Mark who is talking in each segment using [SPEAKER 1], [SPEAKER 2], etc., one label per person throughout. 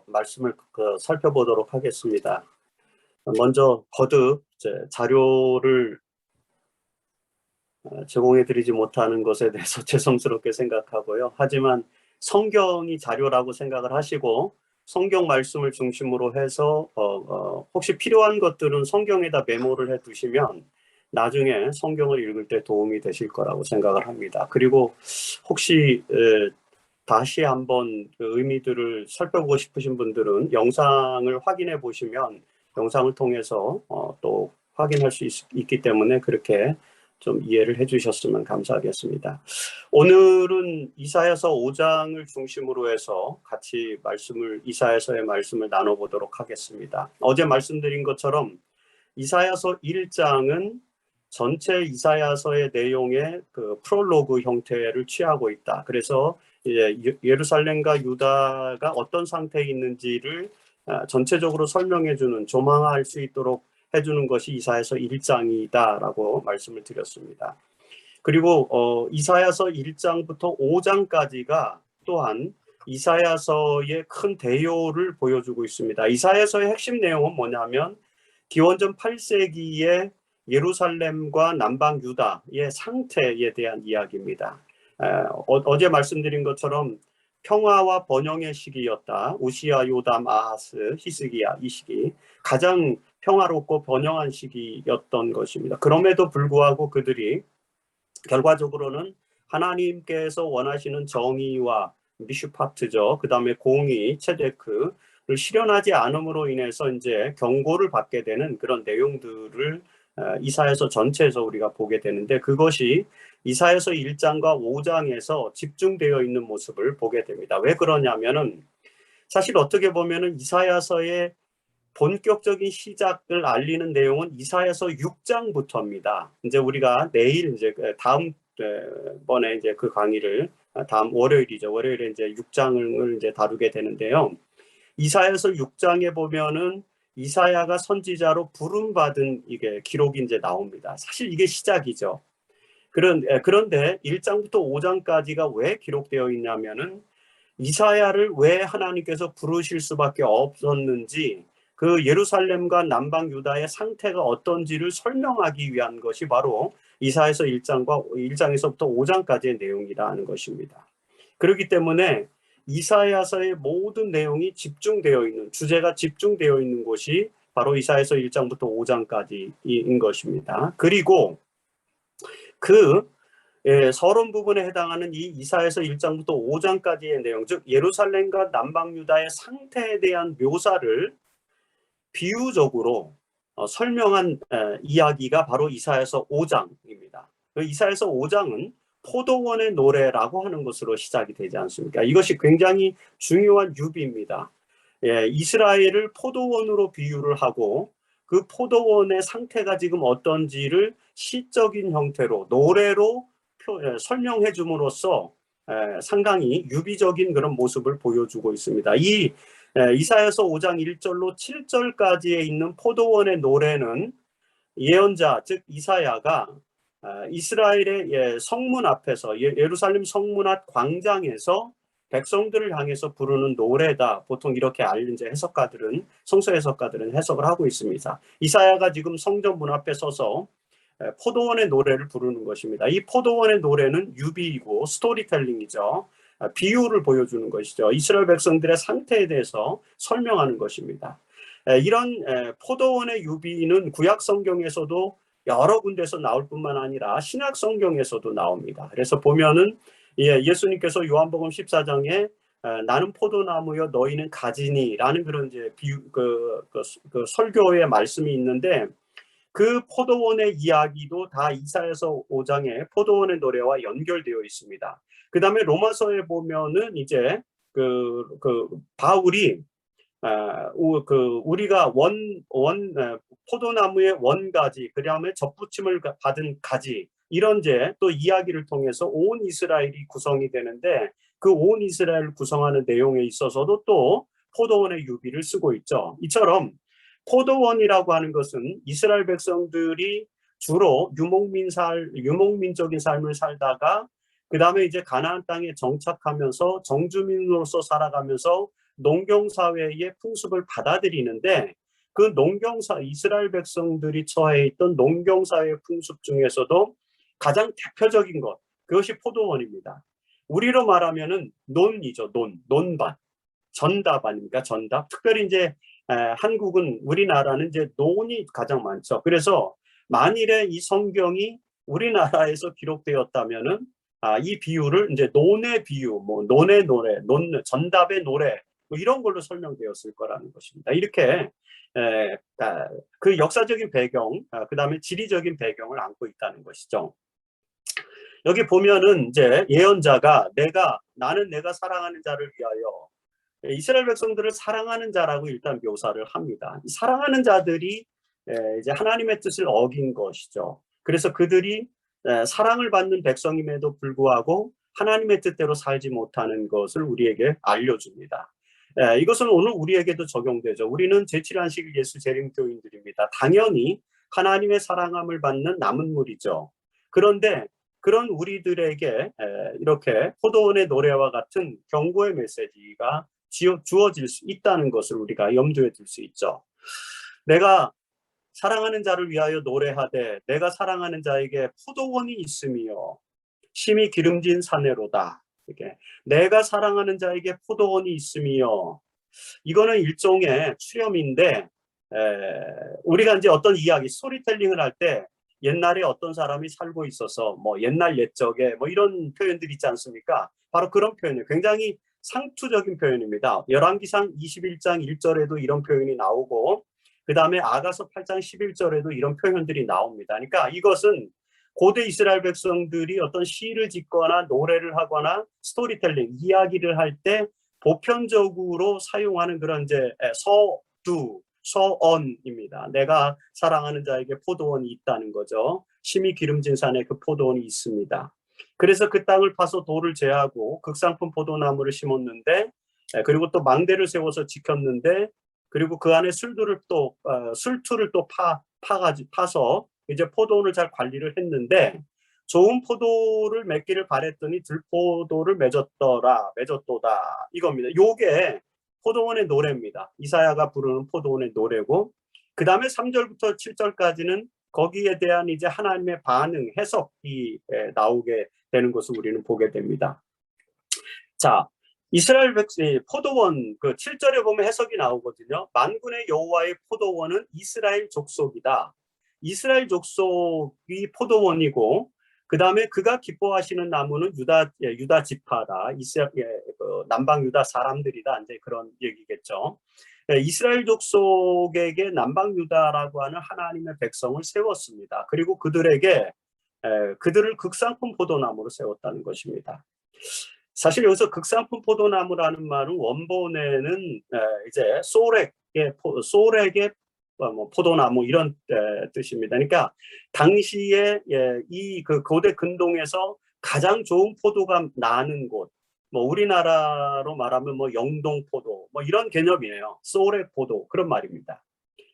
[SPEAKER 1] 말씀을 살펴보도록 하겠습니다. 먼저 거듭 자료를 제공해드리지 못하는 것에 대해서 죄송스럽게 생각하고요. 하지만 성경이 자료라고 생각을 하시고 성경 말씀을 중심으로 해서 혹시 필요한 것들은 성경에다 메모를 해두시면 나중에 성경을 읽을 때 도움이 되실 거라고 생각을 합니다. 그리고 혹시 다시 한번 그 의미들을 살펴보고 싶으신 분들은 영상을 확인해 보시면 영상을 통해서 또 확인할 수 있기 때문에 그렇게 좀 이해를 해주셨으면 감사하겠습니다. 오늘은 이사야서 5장을 중심으로 해서 같이 이사야서의 말씀을 나눠보도록 하겠습니다. 어제 말씀드린 것처럼 이사야서 1장은 전체 이사야서의 내용의 그 프롤로그 형태를 취하고 있다. 그래서 예루살렘과 유다가 어떤 상태에 있는지를 전체적으로 설명해주는, 조망할 수 있도록 해주는 것이 이사야서 1장이다라고 말씀을 드렸습니다. 그리고 이사야서 1장부터 5장까지가 또한 이사야서의 큰 대요를 보여주고 있습니다. 이사야서의 핵심 내용은 뭐냐면 기원전 8세기의 예루살렘과 남방 유다의 상태에 대한 이야기입니다. 어제 말씀드린 것처럼 평화와 번영의 시기였다. 우시야, 요담, 아하스, 히스기야, 이 시기 가장 평화롭고 번영한 시기였던 것입니다. 그럼에도 불구하고 그들이 결과적으로는 하나님께서 원하시는 정의와 미슈파트죠. 그 다음에 공의, 체데크를 실현하지 않음으로 인해서 이제 경고를 받게 되는 그런 내용들을 이사야서 전체에서 우리가 보게 되는데, 그것이 이사야서 1장과 5장에서 집중되어 있는 모습을 보게 됩니다. 왜 그러냐면은 사실 어떻게 보면은 이사야서의 본격적인 시작을 알리는 내용은 이사야서 6장부터입니다. 이제 우리가 내일 이제 다음 번에 이제 그 강의를 다음 월요일이죠. 월요일에 이제 6장을 이제 다루게 되는데요. 이사야서 6장에 보면은 이사야가 선지자로 부름받은 이게 기록이 이제 나옵니다. 사실 이게 시작이죠. 그런데 1장부터 5장까지가 왜 기록되어 있냐면은 이사야를 왜 하나님께서 부르실 수밖에 없었는지, 그 예루살렘과 남방 유다의 상태가 어떤지를 설명하기 위한 것이 바로 이사야서 1장에서부터 5장까지의 내용이라는 것입니다. 그렇기 때문에 이사야서의 모든 내용이 집중되어 있는, 주제가 집중되어 있는 곳이 바로 이사야서 1장부터 5장까지인 것입니다. 그리고 그 서론 부분에 해당하는 이 이사야서 1장부터 5장까지의 내용, 즉 예루살렘과 남방 유다의 상태에 대한 묘사를 비유적으로 설명한 이야기가 바로 이사야서 5장입니다. 이사야서 5장은 포도원의 노래라고 하는 것으로 시작이 되지 않습니까? 이것이 굉장히 중요한 유비입니다. 이스라엘을 포도원으로 비유를 하고 그 포도원의 상태가 지금 어떤지를 시적인 형태로 노래로 설명해 줌으로써 상당히 유비적인 그런 모습을 보여주고 있습니다. 이사야서 5장 1절로 7절까지에 있는 포도원의 노래는 예언자, 즉 이사야가 이스라엘의 성문 앞에서, 예루살렘 성문 앞 광장에서 백성들을 향해서 부르는 노래다. 보통 이렇게 이제 성서 해석가들은 해석을 하고 있습니다. 이사야가 지금 성전 문 앞에 서서 포도원의 노래를 부르는 것입니다. 이 포도원의 노래는 유비이고 스토리텔링이죠. 비유를 보여주는 것이죠. 이스라엘 백성들의 상태에 대해서 설명하는 것입니다. 이런 포도원의 유비는 구약 성경에서도 여러 군데서 나올 뿐만 아니라 신약 성경에서도 나옵니다. 그래서 보면은 예수님께서 요한복음 14장에 나는 포도나무여 너희는 가지니라는 그런 이제 그 설교의 말씀이 있는데, 그 포도원의 이야기도 다 이사야서 5장의 포도원의 노래와 연결되어 있습니다. 그 다음에 로마서에 보면은 이제 바울이 우리가 포도나무의 원가지, 그 다음에 접붙임을 받은 가지, 이런 이제 또 이야기를 통해서 온 이스라엘이 구성이 되는데, 그 온 이스라엘을 구성하는 내용에 있어서도 또 포도원의 유비를 쓰고 있죠. 이처럼 포도원이라고 하는 것은 이스라엘 백성들이 주로 유목민적인 삶을 살다가 그 다음에 이제 가나안 땅에 정착하면서 정주민으로서 살아가면서 농경사회의 풍습을 받아들이는데 그 이스라엘 백성들이 처해 있던 농경사회의 풍습 중에서도 가장 대표적인 것, 그것이 포도원입니다. 우리로 말하면은 논이죠. 논밭. 전답 아닙니까? 전답. 특별히 이제 한국은, 우리나라는 이제 논이 가장 많죠. 그래서 만일에 이 성경이 우리나라에서 기록되었다면은 이 비유를 이제 논의 비유, 뭐 논의 노래, 전답의 노래, 뭐 이런 걸로 설명되었을 거라는 것입니다. 이렇게 그 역사적인 배경, 그다음에 지리적인 배경을 안고 있다는 것이죠. 여기 보면은 이제 예언자가 나는 내가 사랑하는 자를 위하여, 이스라엘 백성들을 사랑하는 자라고 일단 묘사를 합니다. 사랑하는 자들이 이제 하나님의 뜻을 어긴 것이죠. 그래서 그들이 사랑을 받는 백성임에도 불구하고 하나님의 뜻대로 살지 못하는 것을 우리에게 알려줍니다. 이것은 오늘 우리에게도 적용되죠. 우리는 제7안식 예수 재림교인들입니다. 당연히 하나님의 사랑함을 받는 남은 무리죠. 그런데 그런 우리들에게 이렇게 포도원의 노래와 같은 경고의 메시지가 주어질 수 있다는 것을 우리가 염두에 둘 수 있죠. 내가 사랑하는 자를 위하여 노래하되 내가 사랑하는 자에게 포도원이 있으며 심히 기름진 사내로다. 이렇게 내가 사랑하는 자에게 포도원이 있으며, 이거는 일종의 추렴인데 우리가 이제 어떤 이야기, 스토리텔링을 할 때 옛날에 어떤 사람이 살고 있어서 뭐 옛날 옛적에 뭐 이런 표현들이 있지 않습니까? 바로 그런 표현이에요. 굉장히 상투적인 표현입니다. 열왕기상 21장 1절에도 이런 표현이 나오고, 그 다음에 아가서 8장 11절에도 이런 표현들이 나옵니다. 그러니까 이것은 고대 이스라엘 백성들이 어떤 시를 짓거나 노래를 하거나 스토리텔링, 이야기를 할 때 보편적으로 사용하는 그런 이제 서언입니다. 내가 사랑하는 자에게 포도원이 있다는 거죠. 심히 기름진 산에 그 포도원이 있습니다. 그래서 그 땅을 파서 돌을 제하고 극상품 포도나무를 심었는데, 그리고 또 망대를 세워서 지켰는데, 그리고 그 안에 술투를 또 파서 이제 포도원을 잘 관리를 했는데, 좋은 포도를 맺기를 바랬더니 들포도를 맺었도다 이겁니다. 요게 포도원의 노래입니다. 이사야가 부르는 포도원의 노래고, 그 다음에 3절부터 7절까지는 거기에 대한 이제 하나님의 반응, 해석이 나오게 되는 것을 우리는 보게 됩니다. 자, 이스라엘 포도원, 그 7절에 보면 해석이 나오거든요. 만군의 여호와의 포도원은 이스라엘 족속이다. 이스라엘 족속이 포도원이고, 그 다음에 그가 기뻐하시는 나무는 유다 지파다. 남방 유다 사람들이다. 이제 그런 얘기겠죠. 이스라엘 족속에게 남방 유다라고 하는 하나님의 백성을 세웠습니다. 그리고 그들을 극상품 포도나무로 세웠다는 것입니다. 사실 여기서 극상품 포도나무라는 말은 원본에는 이제 소렉의 포도나무 이런 뜻입니다. 그러니까 당시에 이 그 고대 근동에서 가장 좋은 포도가 나는 곳, 뭐 우리나라로 말하면 뭐 영동포도 뭐 이런 개념이에요. 소렉 포도 그런 말입니다.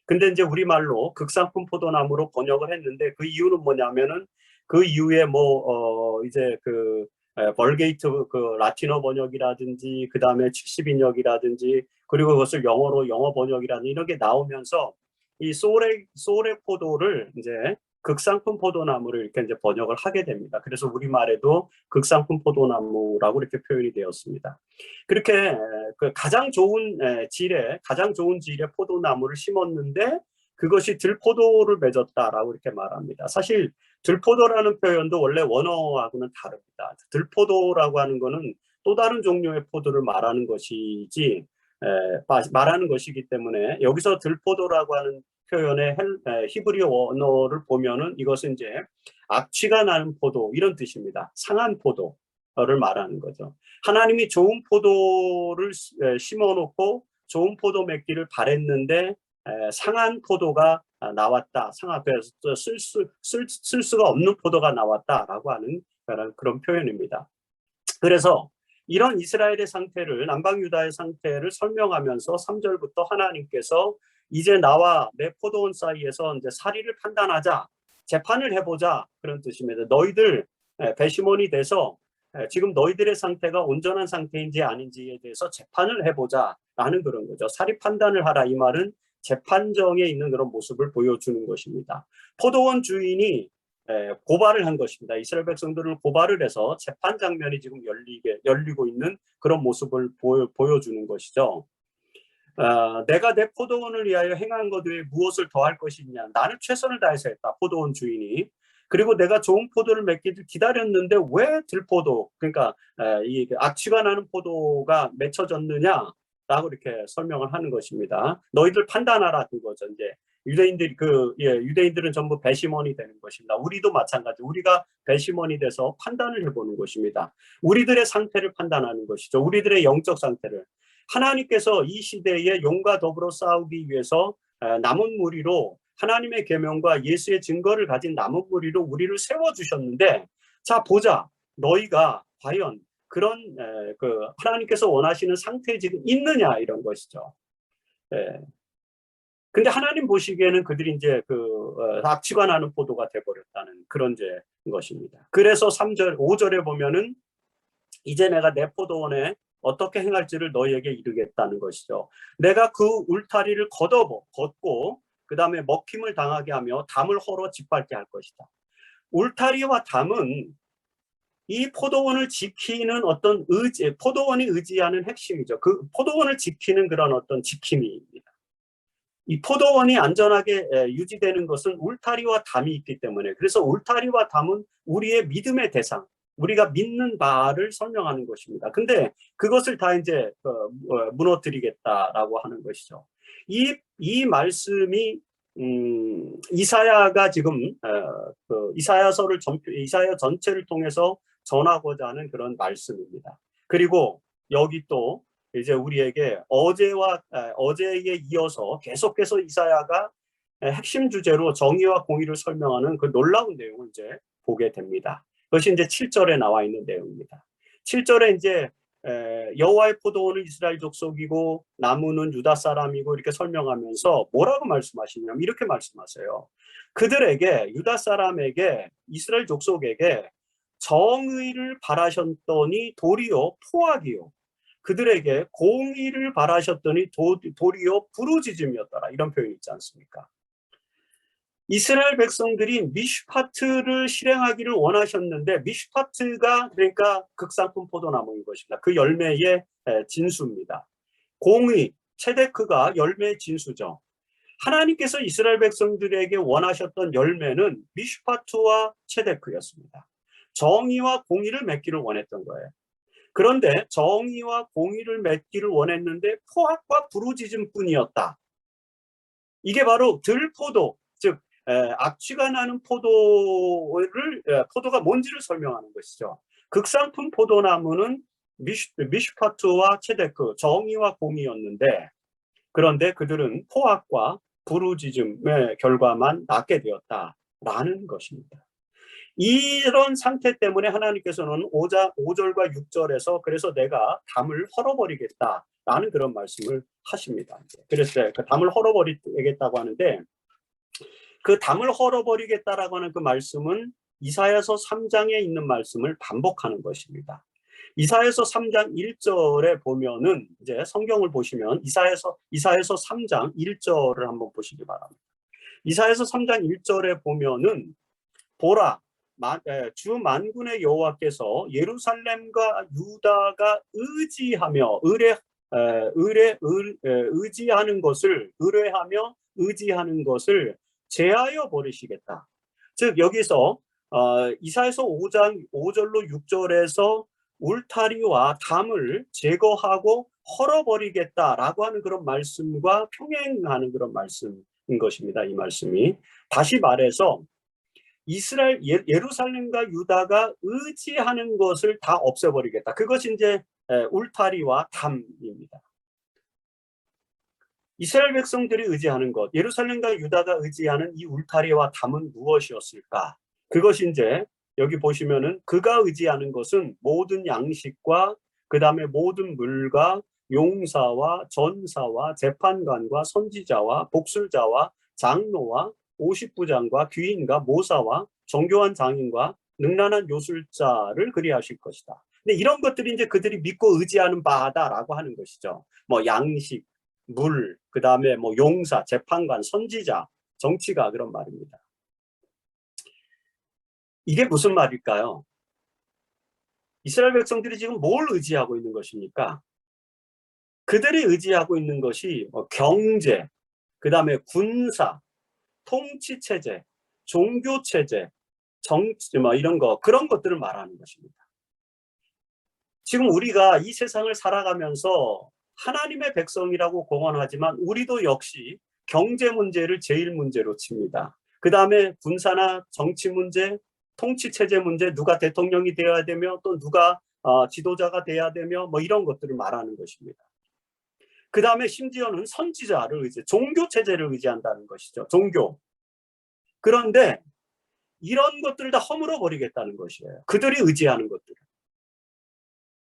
[SPEAKER 1] 근데 이제 우리말로 극상품 포도나무로 번역을 했는데, 그 이유는 뭐냐면은 그 이후에 이제 벌게이트 라틴어 번역이라든지 그 다음에 70인역이라든지 그리고 그것을 영어 번역이라든지 이런 게 나오면서 이 소렉 포도를 이제 극상품 포도나무를 이렇게 이제 번역을 하게 됩니다. 그래서 우리말에도 극상품 포도나무라고 이렇게 표현이 되었습니다. 그렇게 가장 좋은 질의 포도나무를 심었는데 그것이 들포도를 맺었다라고 이렇게 말합니다. 사실 들포도라는 표현도 원래 원어하고는 다릅니다. 들포도라고 하는 거는 또 다른 종류의 포도를 말하는 것이기 때문에 여기서 들포도라고 하는 표현의 히브리어 원어를 보면은 이것은 이제 악취가 나는 포도 이런 뜻입니다. 상한 포도를 말하는 거죠. 하나님이 좋은 포도를 심어놓고 좋은 포도 맺기를 바랬는데 상한 포도가 나왔다. 쓸 수가 없는 포도가 나왔다라고 하는 그런 표현입니다. 그래서 이런 이스라엘의 상태를, 남방 유다의 상태를 설명하면서 3절부터 하나님께서 이제 나와 내 포도원 사이에서 이제 사리를 판단하자, 재판을 해보자 그런 뜻입니다. 너희들 배심원이 돼서 지금 너희들의 상태가 온전한 상태인지 아닌지에 대해서 재판을 해보자. 라는 그런 거죠. 사리 판단을 하라 이 말은 재판정에 있는 그런 모습을 보여주는 것입니다. 포도원 주인이 고발을 한 것입니다. 이스라엘 백성들을 고발을 해서 재판 장면이 지금 열리고 있는 그런 모습을 보여주는 것이죠. 내가 내 포도원을 위하여 행한 것 외에 무엇을 더할 것이냐. 나는 최선을 다해서 했다. 포도원 주인이. 그리고 내가 좋은 포도를 맺기를 기다렸는데 왜 들포도, 그러니까 이 악취가 나는 포도가 맺혀졌느냐라고 이렇게 설명을 하는 것입니다. 너희들 판단하라 그거죠. 이제 유대인들은 전부 배심원이 되는 것입니다. 우리도 마찬가지. 우리가 배심원이 돼서 판단을 해보는 것입니다. 우리들의 상태를 판단하는 것이죠. 우리들의 영적 상태를. 하나님께서 이 시대에 용과 더불어 싸우기 위해서 남은 무리로 하나님의 계명과 예수의 증거를 가진 남은 무리로 우리를 세워주셨는데, 자 보자 너희가 과연 그런 하나님께서 원하시는 상태에 지금 있느냐 이런 것이죠. 근데 하나님 보시기에는 그들이 이제 악취가 나는 포도가 돼버렸다는 그런 것입니다. 그래서 3절, 5절에 보면은 이제 내가 내 포도원에 어떻게 행할지를 너희에게 이르겠다는 것이죠. 내가 그 울타리를 걷고 그 다음에 먹힘을 당하게 하며 담을 헐어 짓밟게 할 것이다. 울타리와 담은 이 포도원을 지키는 어떤 포도원이 의지하는 핵심이죠. 그 포도원을 지키는 그런 어떤 지킴이입니다. 이 포도원이 안전하게 유지되는 것은 울타리와 담이 있기 때문에, 그래서 울타리와 담은 우리의 믿음의 대상, 우리가 믿는 바를 설명하는 것입니다. 근데 그것을 다 이제 무너뜨리겠다라고 하는 것이죠. 이 말씀이 이사야가 지금 이사야 전체를 통해서 전하고자 하는 그런 말씀입니다. 그리고 여기 또 이제 우리에게 어제에 이어서 계속해서 이사야가 핵심 주제로 정의와 공의를 설명하는 그 놀라운 내용을 이제 보게 됩니다. 그것이 이제 7절에 나와 있는 내용입니다. 7절에 이제 여호와의 포도원은 이스라엘 족속이고 나무는 유다 사람이고 이렇게 설명하면서 뭐라고 말씀하시냐면 이렇게 말씀하세요. 그들에게, 유다 사람에게, 이스라엘 족속에게 정의를 바라셨더니 도리어 포악이요, 그들에게 공의를 바라셨더니 도리어 부르짖음이었더라. 이런 표현이 있지 않습니까? 이스라엘 백성들이 미슈파트를 실행하기를 원하셨는데, 미슈파트가 그러니까 극상품 포도나무인 것입니다. 그 열매의 진수입니다. 공의, 체데크가 열매의 진수죠. 하나님께서 이스라엘 백성들에게 원하셨던 열매는 미슈파트와 체데크였습니다. 정의와 공의를 맺기를 원했던 거예요. 그런데 정의와 공의를 맺기를 원했는데 포악과 부르짖음뿐이었다. 이게 바로 들포도, 즉 악취가 나는 포도가 뭔지를 설명하는 것이죠. 극상품 포도나무는 미슈파트와 체데크, 정의와 공의였는데, 그런데 그들은 포악과 부르짖음의 결과만 낳게 되었다라는 것입니다. 이런 상태 때문에 하나님께서는 5절과 6절에서 그래서 내가 담을 헐어버리겠다라는 그런 말씀을 하십니다. 그래서 그 담을 헐어버리겠다고 하는데, 그 담을 헐어버리겠다라고 하는 그 말씀은 이사야서 3장에 있는 말씀을 반복하는 것입니다. 이사야서 3장 1절에 보면은, 이제 성경을 보시면 이사야서 3장 1절을 한번 보시기 바랍니다. 이사야서 3장 1절에 보면은 보라, 주 만군의 여호와께서 예루살렘과 유다가 의지하는 것을 제하여 버리시겠다. 즉 여기서 이사야서 5장 5절로 6절에서 울타리와 담을 제거하고 헐어버리겠다라고 하는 그런 말씀과 평행하는 그런 말씀인 것입니다. 이 말씀이 다시 말해서 예루살렘과 유다가 의지하는 것을 다 없애버리겠다. 그것이 이제 울타리와 담입니다. 이스라엘 백성들이 의지하는 것, 예루살렘과 유다가 의지하는 이 울타리와 담은 무엇이었을까? 그것이 이제 여기 보시면은 그가 의지하는 것은 모든 양식과 그 다음에 모든 물과 용사와 전사와 재판관과 선지자와 복술자와 장로와 50부장과 귀인과 모사와 정교한 장인과 능란한 요술자를 그리하실 것이다. 근데 이런 것들이 이제 그들이 믿고 의지하는 바다라고 하는 것이죠. 뭐 양식, 물, 그 다음에 뭐 용사, 재판관, 선지자, 정치가 그런 말입니다. 이게 무슨 말일까요? 이스라엘 백성들이 지금 뭘 의지하고 있는 것입니까? 그들이 의지하고 있는 것이 뭐 경제, 그 다음에 군사, 통치 체제, 종교 체제, 정치 뭐 이런 거 그런 것들을 말하는 것입니다. 지금 우리가 이 세상을 살아가면서 하나님의 백성이라고 공언하지만 우리도 역시 경제 문제를 제일 문제로 칩니다. 그 다음에 군사나 정치 문제, 통치 체제 문제, 누가 대통령이 되어야 되며 또 누가 지도자가 돼야 되며 뭐 이런 것들을 말하는 것입니다. 그 다음에 심지어는 선지자를 종교 체제를 의지한다는 것이죠. 종교. 그런데 이런 것들을 다 허물어 버리겠다는 것이에요. 그들이 의지하는 것들.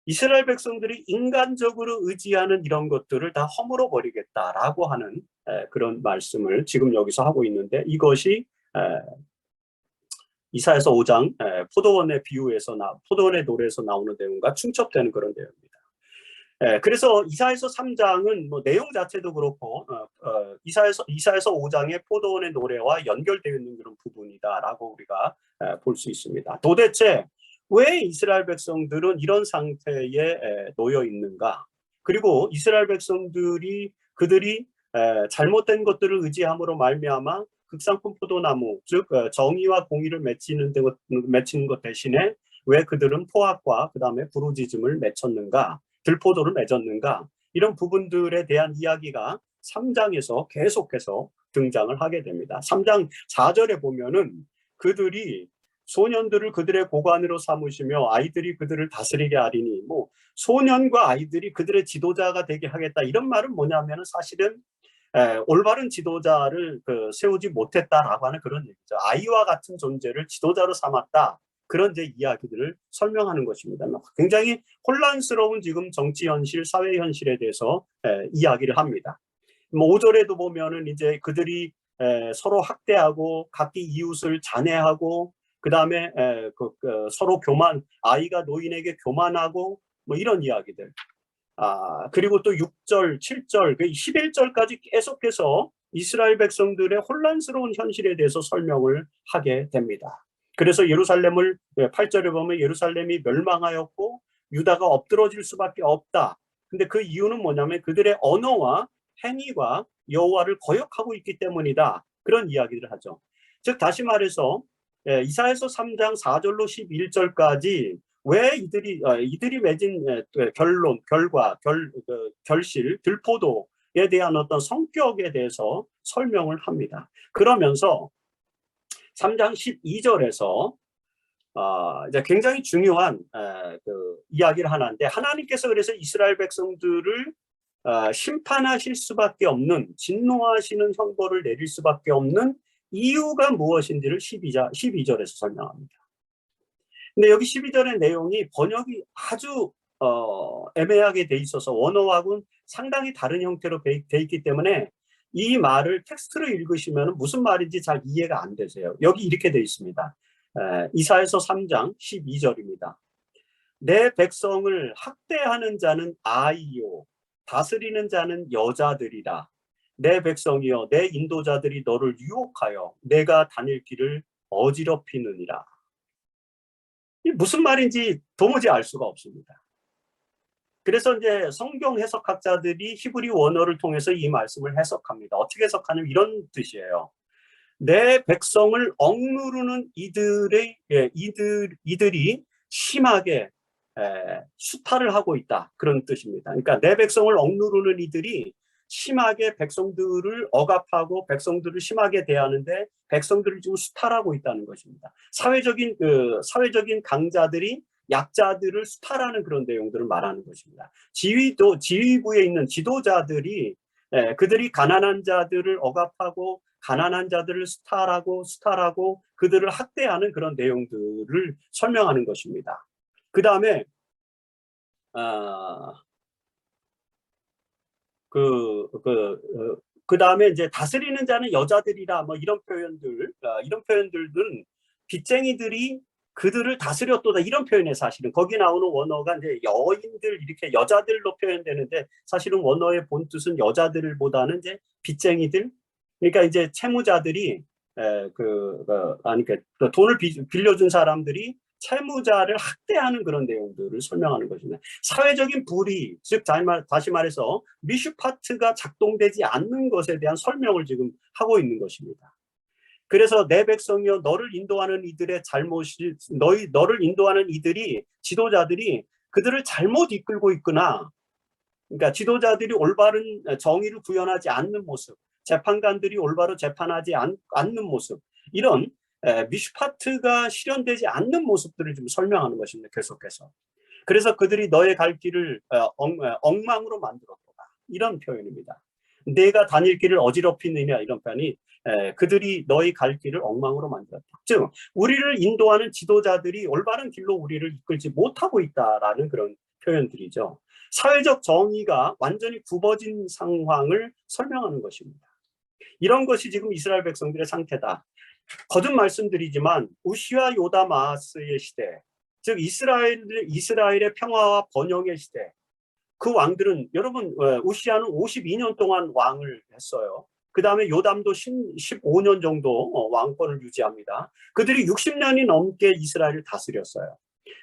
[SPEAKER 1] 이스라엘 백성들이 인간적으로 의지하는 이런 것들을 다 허물어 버리겠다라고 하는 그런 말씀을 지금 여기서 하고 있는데, 이것이 이사야서 5장 포도원의 비유에서 포도원의 노래에서 나오는 내용과 충첩되는 그런 내용입니다. 그래서 이사야서 3장은 뭐 내용 자체도 그렇고 이사야서 5장의 포도원의 노래와 연결되어 있는 그런 부분이다라고 우리가 볼 수 있습니다. 도대체 왜 이스라엘 백성들은 이런 상태에 놓여 있는가? 그리고 이스라엘 백성들이 그들이 잘못된 것들을 의지함으로 말미암아 극상품 포도나무, 즉 정의와 공의를 맺히는 것 대신에 왜 그들은 포악과 그 다음에 부르짖음을 맺혔는가? 들포도를 맺었는가? 이런 부분들에 대한 이야기가 3장에서 계속해서 등장을 하게 됩니다. 3장 4절에 보면은 그들이 소년들을 그들의 고관으로 삼으시며 아이들이 그들을 다스리게 하리니, 뭐 소년과 아이들이 그들의 지도자가 되게 하겠다, 이런 말은 뭐냐면은 사실은 올바른 지도자를 세우지 못했다라고 하는 그런 얘기죠. 아이와 같은 존재를 지도자로 삼았다, 그런 이제 이야기들을 설명하는 것입니다. 굉장히 혼란스러운 지금 정치 현실, 사회 현실에 대해서 이야기를 합니다. 뭐 5절에도 보면은 이제 그들이 서로 학대하고 각기 이웃을 잔해하고 그 다음에 서로 아이가 노인에게 교만하고 뭐 이런 이야기들. 그리고 또 6절, 7절, 11절까지 계속해서 이스라엘 백성들의 혼란스러운 현실에 대해서 설명을 하게 됩니다. 그래서 8절에 보면 예루살렘이 멸망하였고 유다가 엎드러질 수밖에 없다. 근데 그 이유는 뭐냐면 그들의 언어와 행위가 여호와를 거역하고 있기 때문이다. 그런 이야기를 하죠. 즉 다시 말해서 이사야서 3장 4절로 11절까지 왜 이들이 맺은 결실, 들포도에 대한 어떤 성격에 대해서 설명을 합니다. 그러면서 3장 12절에서 이제 굉장히 중요한 이야기를 하는데, 하나님께서 그래서 이스라엘 백성들을 심판하실 수밖에 없는, 진노하시는 형벌을 내릴 수밖에 없는 이유가 무엇인지를 12절에서 설명합니다. 근데 여기 12절의 내용이 번역이 아주 애매하게 돼 있어서 원어하고는 상당히 다른 형태로 돼 있기 때문에 이 말을 텍스트로 읽으시면 무슨 말인지 잘 이해가 안 되세요. 여기 이렇게 돼 있습니다. 이사야서 3장 12절입니다. 내 백성을 학대하는 자는 아이요, 다스리는 자는 여자들이라. 내 백성이여, 내 인도자들이 너를 유혹하여 내가 다닐 길을 어지럽히느니라. 이 무슨 말인지 도무지 알 수가 없습니다. 그래서 이제 성경 해석학자들이 히브리 원어를 통해서 이 말씀을 해석합니다. 어떻게 해석하냐면 이런 뜻이에요. 내 백성을 억누르는 이들이 심하게 수탈을 하고 있다, 그런 뜻입니다. 그러니까 내 백성을 억누르는 이들이 심하게 백성들을 억압하고 백성들을 심하게 대하는데 백성들을 지금 수탈하고 있다는 것입니다. 사회적인 강자들이 약자들을 수탈하는 그런 내용들을 말하는 것입니다. 지휘부에 있는 지도자들이 그들이 가난한 자들을 억압하고 가난한 자들을 수탈하고 그들을 학대하는 그런 내용들을 설명하는 것입니다. 그 다음에 그 다음에 이제 다스리는 자는 여자들이라 뭐 이런 표현들은 빚쟁이들이 그들을 다스렸도다 이런 표현에 사실은 거기 나오는 원어가 이제 여인들 이렇게 여자들로 표현되는데 사실은 원어의 본 뜻은 여자들보다는 이제 빚쟁이들 그러니까 이제 채무자들이 아니 그 돈을 빌려준 사람들이 채무자를 학대하는 그런 내용들을 설명하는 것입니다. 사회적인 불의, 즉 다시 말해서 미슈파트가 작동되지 않는 것에 대한 설명을 지금 하고 있는 것입니다. 그래서 내 백성이여 너를 인도하는 이들의 잘못이 너를 인도하는 이들이 지도자들이 그들을 잘못 이끌고 있거나 그러니까 지도자들이 올바른 정의를 구현하지 않는 모습, 재판관들이 올바로 재판하지 않는 모습 이런 미슈파트가 실현되지 않는 모습들을 좀 설명하는 것입니다. 계속해서. 그래서 그들이 너의 갈 길을 엉망으로 만들었다. 이런 표현입니다. 내가 다닐 길을 어지럽히느냐 이런 표현이 그들이 너희 갈 길을 엉망으로 만들었다. 즉 우리를 인도하는 지도자들이 올바른 길로 우리를 이끌지 못하고 있다라는 그런 표현들이죠. 사회적 정의가 완전히 굽어진 상황을 설명하는 것입니다. 이런 것이 지금 이스라엘 백성들의 상태다. 거듭 말씀드리지만 우시와 요담 아하스의 시대, 즉 이스라엘의 평화와 번영의 시대, 그 왕들은 여러분 우시아는 52년 동안 왕을 했어요. 그 다음에 요담도 15년 정도 왕권을 유지합니다. 그들이 60년이 넘게 이스라엘을 다스렸어요.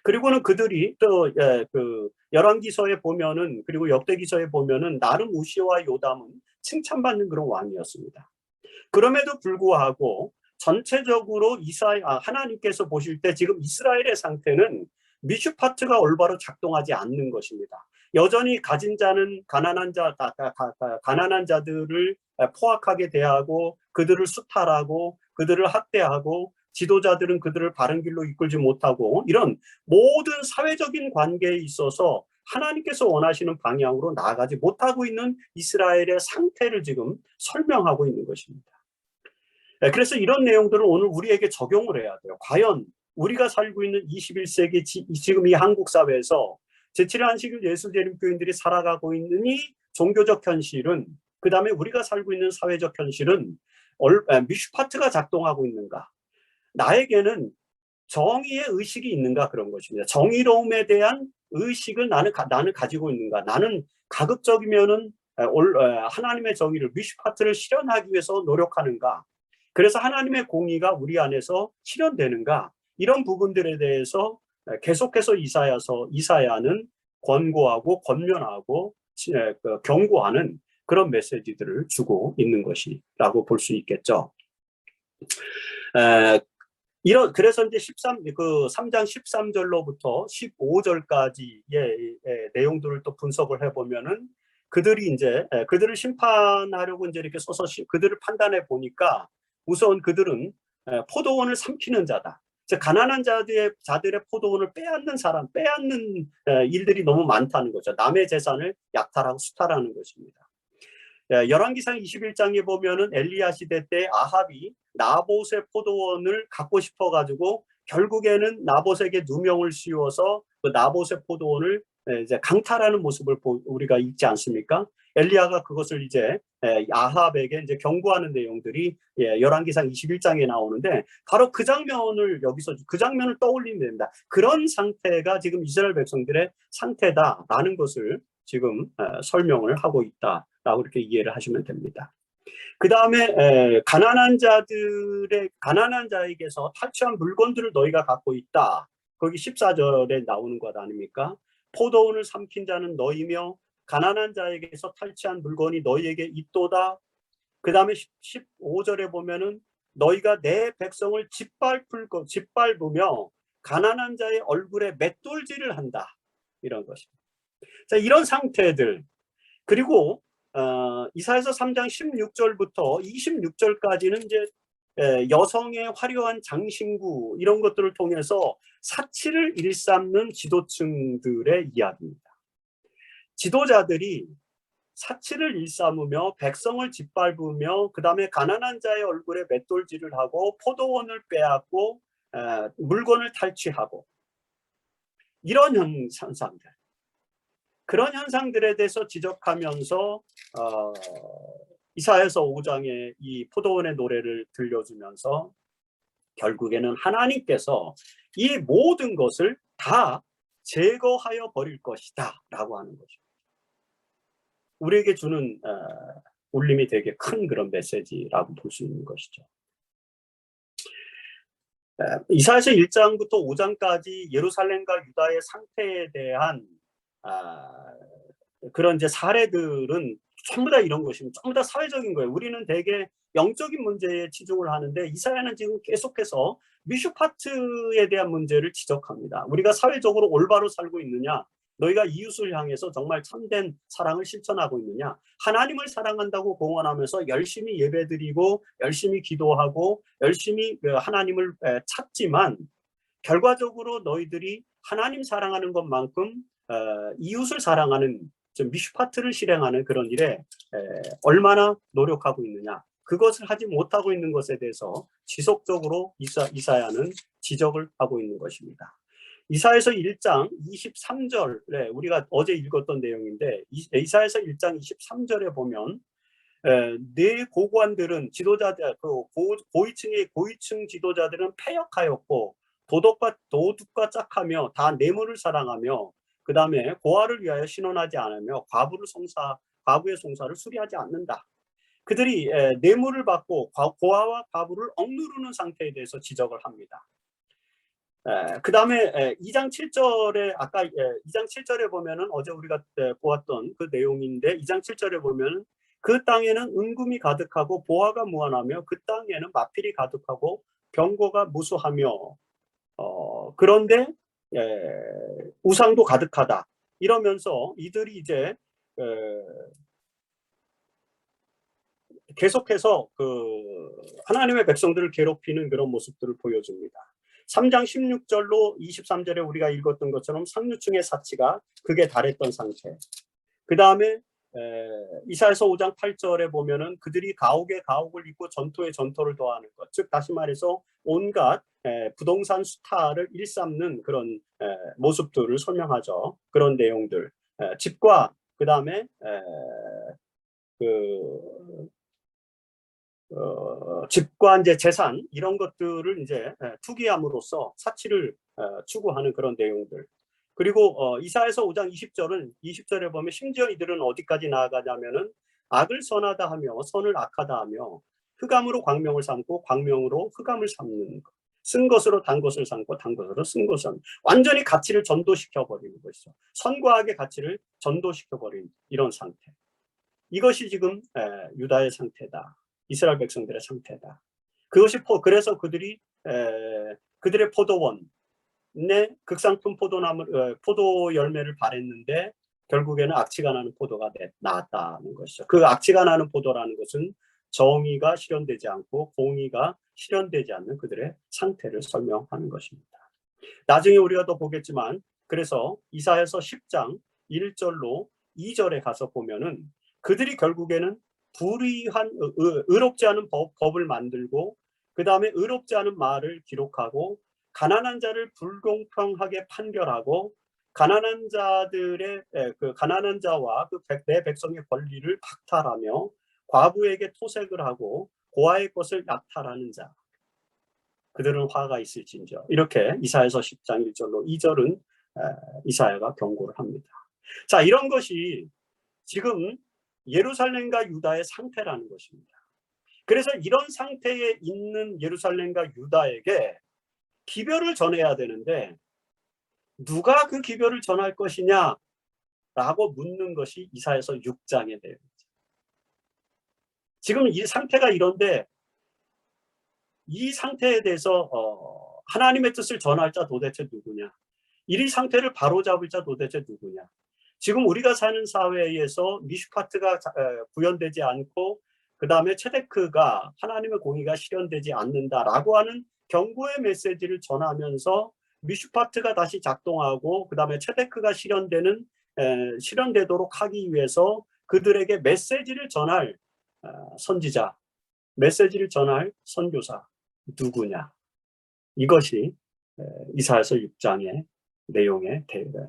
[SPEAKER 1] 그리고는 그들이 또 그 열왕기서에 보면은 그리고 역대기서에 보면은 나름 우시아와 요담은 칭찬받는 그런 왕이었습니다. 그럼에도 불구하고 전체적으로 하나님께서 보실 때 지금 이스라엘의 상태는 미슈파트가 올바로 작동하지 않는 것입니다. 여전히 가진 자는 가난한 자들을 포악하게 대하고 그들을 수탈하고 그들을 학대하고 지도자들은 그들을 바른 길로 이끌지 못하고 이런 모든 사회적인 관계에 있어서 하나님께서 원하시는 방향으로 나아가지 못하고 있는 이스라엘의 상태를 지금 설명하고 있는 것입니다. 그래서 이런 내용들을 오늘 우리에게 적용을 해야 돼요. 과연 우리가 살고 있는 21세기 지금 이 한국 사회에서 제7회 안식일 예수재림교인들이 살아가고 있는 이 종교적 현실은 그 다음에 우리가 살고 있는 사회적 현실은 미슈파트가 작동하고 있는가? 나에게는 정의의 의식이 있는가 그런 것입니다. 정의로움에 대한 의식을 나는 가지고 있는가? 나는 가급적이면은 하나님의 정의를 미슈파트를 실현하기 위해서 노력하는가? 그래서 하나님의 공의가 우리 안에서 실현되는가? 이런 부분들에 대해서 계속해서 이사야는 권고하고 권면하고 경고하는 그런 메시지들을 주고 있는 것이라고 볼 수 있겠죠. 그래서 이제 3장 13절로부터 15절까지의 내용들을 또 분석을 해보면은 그들을 심판하려고 이제 이렇게 써서 그들을 판단해 보니까 우선 그들은 포도원을 삼키는 자다. 즉 가난한 자들의 포도원을 빼앗는 일들이 너무 많다는 거죠. 남의 재산을 약탈하고 수탈하는 것입니다. 열왕기상 21장에 보면은 엘리야 시대 때 아합이 나봇의 포도원을 갖고 싶어가지고 결국에는 나봇에게 누명을 씌워서 그 나봇의 포도원을 이제 강탈하는 모습을 우리가 읽지 않습니까? 엘리야가 그것을 이제 아합에게 이제 경고하는 내용들이 열왕기상 21장에 나오는데 바로 그 장면을 떠올리면 됩니다. 그런 상태가 지금 이스라엘 백성들의 상태다라는 것을 지금 설명을 하고 있다라고 이렇게 이해를 하시면 됩니다. 그 다음에 가난한 자에게서 탈취한 물건들을 너희가 갖고 있다. 거기 14절에 나오는 것 아닙니까? 포도원을 삼킨 자는 너희며 가난한 자에게서 탈취한 물건이 너희에게 있도다. 그 다음에 15절에 보면은 너희가 내 백성을 짓밟으며 가난한 자의 얼굴에 맷돌질을 한다. 이런 것입니다. 자, 이런 상태들 그리고 이사야서 3장 16절부터 26절까지는 이제 여성의 화려한 장신구 이런 것들을 통해서 사치를 일삼는 지도층들의 이야기입니다. 지도자들이 사치를 일삼으며 백성을 짓밟으며 그 다음에 가난한 자의 얼굴에 맷돌질을 하고 포도원을 빼앗고 물건을 탈취하고 이런 현상들 그런 현상들에 대해서 지적하면서 이사야서 5장의 이 포도원의 노래를 들려주면서 결국에는 하나님께서 이 모든 것을 다 제거하여 버릴 것이다 라고 하는 거죠. 우리에게 주는 울림이 되게 큰 그런 메시지라고 볼 수 있는 것이죠. 이사야서 1장부터 5장까지 예루살렘과 유다의 상태에 대한 그런 이제 사례들은 전부 다 이런 것입니다. 전부 다 사회적인 거예요. 우리는 되게 영적인 문제에 치중을 하는데 이사야는 지금 계속해서 미슈파트에 대한 문제를 지적합니다. 우리가 사회적으로 올바로 살고 있느냐? 너희가 이웃을 향해서 정말 참된 사랑을 실천하고 있느냐? 하나님을 사랑한다고 공언하면서 열심히 예배드리고 열심히 기도하고 열심히 하나님을 찾지만 결과적으로 너희들이 하나님 사랑하는 것만큼 이웃을 사랑하는 미슈파트를 실행하는 그런 일에 얼마나 노력하고 있느냐, 그것을 하지 못하고 있는 것에 대해서 지속적으로 이사야는 지적을 하고 있는 것입니다. 이사야서 1장 23절에 우리가 어제 읽었던 내용인데 이사야서 1장 23절에 보면 네 고관들은 지도자들, 고위층 지도자들은 패역하였고 도둑과 짝하며 다 뇌물을 사랑하며 그 다음에 고아를 위하여 신원하지 않으며 과부의 송사를 수리하지 않는다. 그들이 뇌물을 받고 고아와 과부를 억누르는 상태에 대해서 지적을 합니다. 그 다음에 2장 7절에 아까 2장 7절에 보면은 어제 우리가 보았던 그 내용인데 2장 7절에 보면 그 땅에는 은금이 가득하고 보화가 무한하며 그 땅에는 마필이 가득하고 병거가 무수하며 그런데 우상도 가득하다 이러면서 이들이 이제 계속해서 하나님의 백성들을 괴롭히는 그런 모습들을 보여줍니다. 3장 16절로 23절에 우리가 읽었던 것처럼 상류층의 사치가 극에 달했던 상태. 그 다음에 이사야서 5장 8절에 보면은 그들이 가옥에 가옥을 입고 전토에 전토를 더하는 것, 즉 다시 말해서 온갖 부동산 수탈을 일삼는 그런 모습들을 설명하죠. 그런 내용들, 집과 그 다음에 집과 이제 재산 이런 것들을 이제 투기함으로써 사치를 추구하는 그런 내용들. 그리고 이사야서 5장 20절에 보면 심지어 이들은 어디까지 나아가냐면은 악을 선하다 하며 선을 악하다 하며 흑암으로 광명을 삼고 광명으로 흑암을 삼는 것. 쓴 것으로 단 것을 삼고 단 것으로 쓴 것을 완전히 가치를 전도시켜 버리는 것이죠. 선과 악의 가치를 전도시켜 버리는 이런 상태. 이것이 지금 유다의 상태다. 이스라엘 백성들의 상태다. 그래서 그들이 그들의 포도원에 극상품 포도 열매를 발했는데 결국에는 악취가 나는 포도가 나왔다는 것이죠. 그 악취가 나는 포도라는 것은 정의가 실현되지 않고 공의가 실현되지 않는 그들의 상태를 설명하는 것입니다. 나중에 우리가 더 보겠지만 그래서 이사야서 10장 1절로 2절에 가서 보면은 그들이 결국에는 불의한 의롭지 않은 법을 만들고 그 다음에 의롭지 않은 말을 기록하고 가난한 자를 불공평하게 판결하고 가난한 자와 내 백성의 권리를 박탈하며 과부에게 토색을 하고 고아의 것을 약탈하는 자 그들은 화가 있을진저 이렇게 이사야서 10장 1절로 2절은 이사야가 경고를 합니다. 자, 이런 것이 지금 예루살렘과 유다의 상태라는 것입니다. 그래서 이런 상태에 있는 예루살렘과 유다에게 기별을 전해야 되는데 누가 그 기별을 전할 것이냐 라고 묻는 것이 이사야서 6장의 내용이죠. 지금 이 상태가 이런데 이 상태에 대해서 하나님의 뜻을 전할 자 도대체 누구냐, 이 상태를 바로잡을 자 도대체 누구냐. 지금 우리가 사는 사회에서 미슈파트가 구현되지 않고 그 다음에 체데크가 하나님의 공의가 실현되지 않는다라고 하는 경고의 메시지를 전하면서 미슈파트가 다시 작동하고 그 다음에 체데크가 실현되도록 하기 위해서 그들에게 메시지를 전할 선지자, 메시지를 전할 선교사 누구냐. 이것이 이사야서 6장의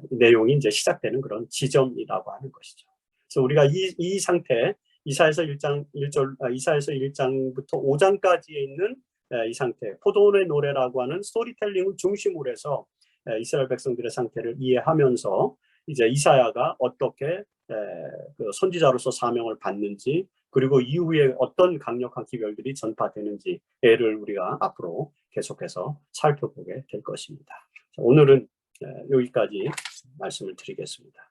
[SPEAKER 1] 내용이 이제 시작되는 그런 지점이라고 하는 것이죠. 그래서 우리가 이 상태, 이사야서 1장부터 5장까지에 있는 이 상태, 포도원의 노래라고 하는 스토리텔링을 중심으로 해서 이스라엘 백성들의 상태를 이해하면서 이제 이사야가 어떻게 그 선지자로서 사명을 받는지, 그리고 이후에 어떤 강력한 기별들이 전파되는지를 우리가 앞으로 계속해서 살펴보게 될 것입니다. 오늘은 여기까지 말씀을 드리겠습니다.